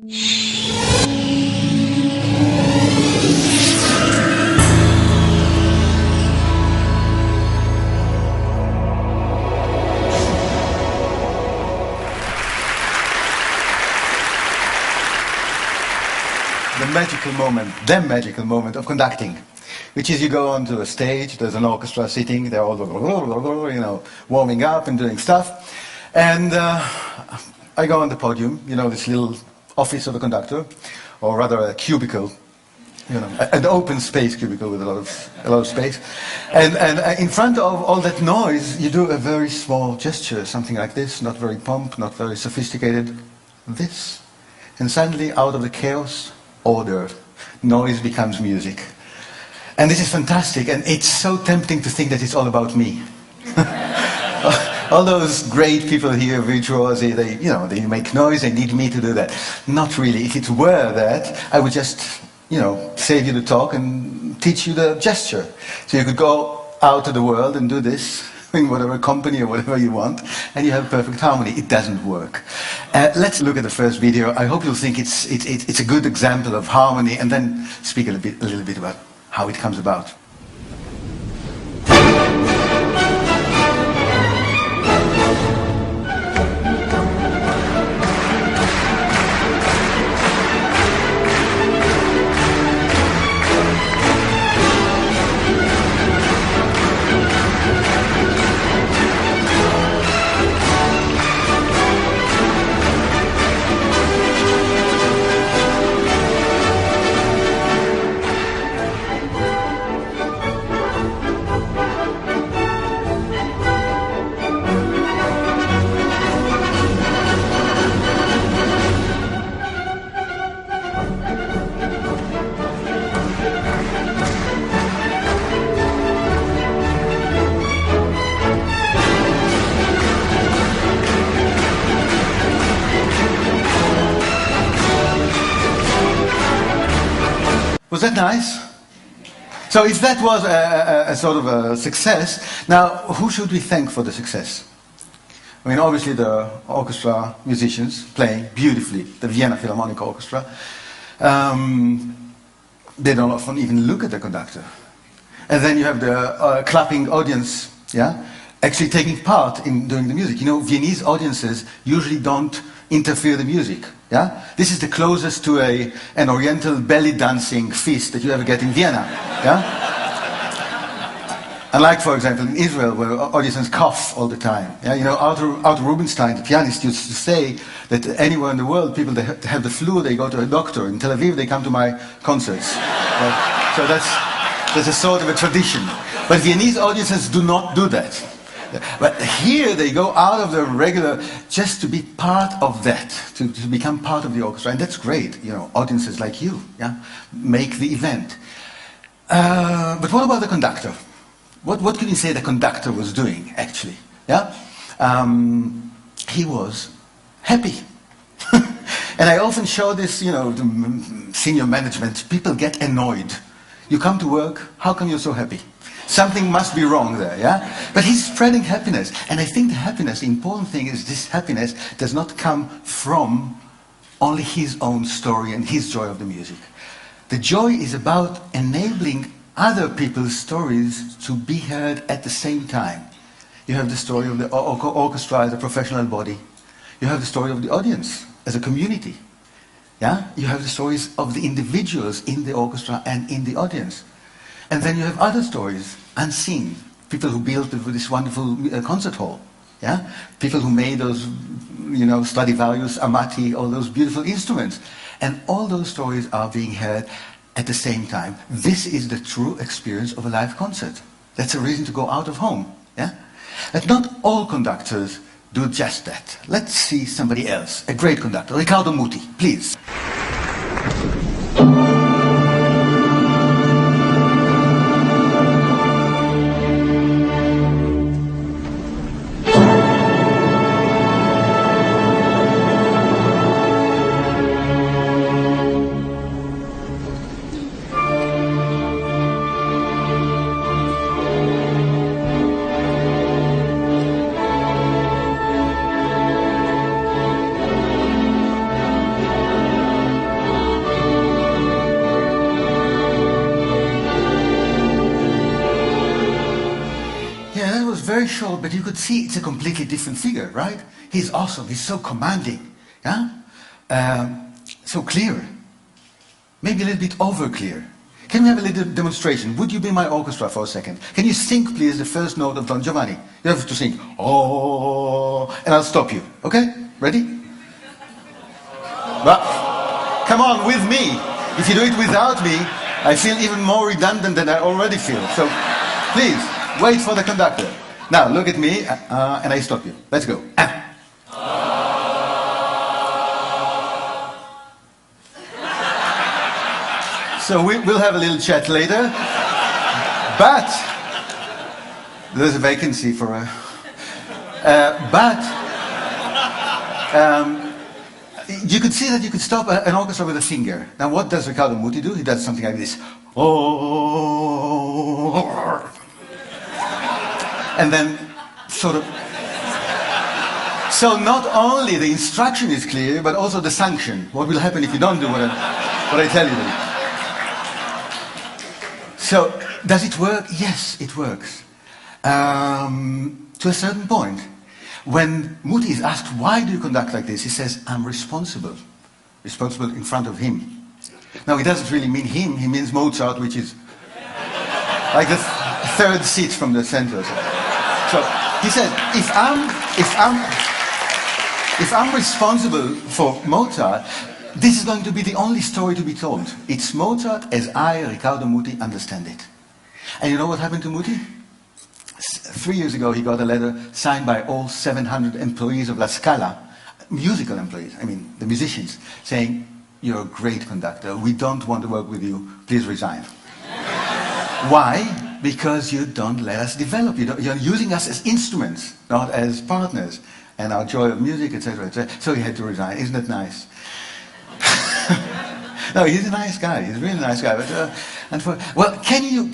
The magical moment of conducting, which is you go onto a stage, there's an orchestra sitting, they're all, warming up and doing stuff, and I go on the podium, this little office of a conductor, or rather a cubicle, an open space cubicle with a lot of space, and in front of all that noise, you do a very small gesture, something like this, not very pomp, not very sophisticated, this, and suddenly out of the chaos, order. Noise becomes music. And this is fantastic, and it's so tempting to think that it's all about me. All those great people here, virtuosi, they make noise, they need me to do that. Not really. If it were that, I would just, save you the talk and teach you the gesture. So you could go out to the world and do this in whatever company or whatever you want, and you have perfect harmony. It doesn't work. Let's look at the first video. I hope you'll think it's a good example of harmony, and then speak a little bit about how it comes about. Was that nice? So if that was a sort of a success, now who should we thank for the success? I mean, obviously the orchestra musicians playing beautifully, the Vienna Philharmonic Orchestra. They don't often even look at the conductor. And then you have the clapping audience, actually taking part in doing the music. Viennese audiences usually don't interfere the music. This is the closest to an oriental belly dancing feast that you ever get in Vienna. Unlike, for example, in Israel, where audiences cough all the time. Arthur Rubinstein, the pianist, used to say that anywhere in the world, people that have the flu, they go to a doctor. In Tel Aviv, they come to my concerts. So that's a sort of a tradition. But Viennese audiences do not do that. But here they go out of the regular, just to be part of that, to become part of the orchestra, and that's great. Audiences like you, make the event. But what about the conductor? What can you say the conductor was doing, actually? He was happy. And I often show this, to senior management. People get annoyed. You come to work, how come you're so happy? Something must be wrong there, But he's spreading happiness. And I think the happiness, the important thing is this happiness does not come from only his own story and his joy of the music. The joy is about enabling other people's stories to be heard at the same time. You have the story of the orchestra as a professional body. You have the story of the audience as a community. You have the stories of the individuals in the orchestra and in the audience. And then you have other stories, unseen. People who built this wonderful concert hall. People who made those, Stradivarius, Amati, all those beautiful instruments. And all those stories are being heard at the same time. This is the true experience of a live concert. That's a reason to go out of home. But not all conductors do just that. Let's see somebody else, a great conductor, Riccardo Muti, please. but you could see it's a completely different figure, right? He's awesome, he's so commanding, yeah? So clear. Maybe a little bit over clear. Can we have a little demonstration? Would you be my orchestra for a second? Can you sing, please, the first note of Don Giovanni? You have to sing, oh, and I'll stop you, okay? Ready? Well, come on, with me. If you do it without me, I feel even more redundant than I already feel. So, please, wait for the conductor. Now, look at me, and I stop you. Let's go. So we'll have a little chat later, but there's a vacancy for a... you could see that you could stop an orchestra with a finger. Now what does Riccardo Muti do? He does something like this. Oh, and then sort of... So not only the instruction is clear, but also the sanction. What will happen if you don't do what I tell you to do? So, does it work? Yes, it works. To a certain point. When Muti is asked, why do you conduct like this? He says, I'm responsible. Responsible in front of him. Now, he doesn't really mean him, he means Mozart, which is like the third seat from the center. So, he said, if I'm responsible for Mozart, this is going to be the only story to be told. It's Mozart as I, Riccardo Muti, understand it. And you know what happened to Muti? 3 years ago he got a letter signed by all 700 employees of La Scala, musical employees, I mean the musicians, saying, you're a great conductor, we don't want to work with you, please resign. Why? Because you don't let us develop, you're using us as instruments, not as partners, and our joy of music, etc., etc. So he had to resign. Isn't that nice? No, he's a nice guy. He's a really nice guy. But can you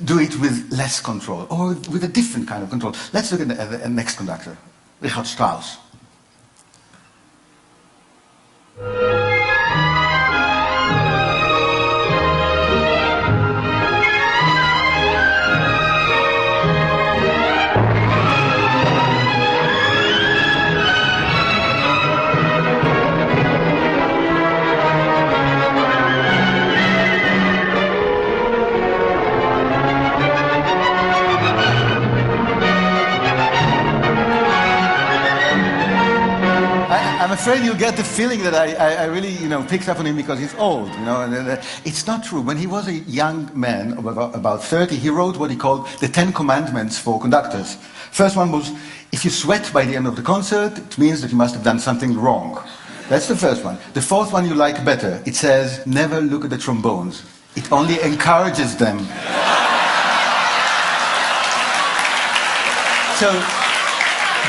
do it with less control or with a different kind of control? Let's look at the next conductor, Richard Strauss. I'm afraid you'll get the feeling that I really, picked up on him because he's old, and it's not true. When he was a young man, of about 30, he wrote what he called the 10 Commandments for conductors. First one was, if you sweat by the end of the concert, it means that you must have done something wrong. That's the first one. The fourth one you like better. It says, never look at the trombones. It only encourages them. So,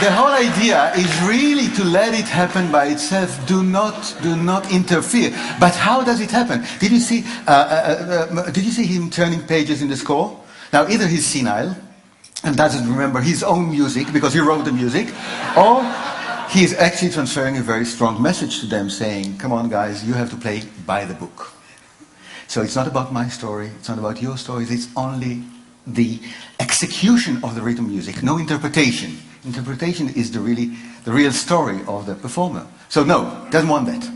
the whole idea is really to let it happen by itself. Do not interfere. But how does it happen? Did you see him turning pages in the score? Now, either he's senile and doesn't remember his own music because he wrote the music, or he's actually transferring a very strong message to them, saying, "Come on, guys, you have to play by the book." So it's not about my story. It's not about your stories. It's only the execution of the rhythm music, no interpretation. Interpretation is the real story of the performer. So no, doesn't want that.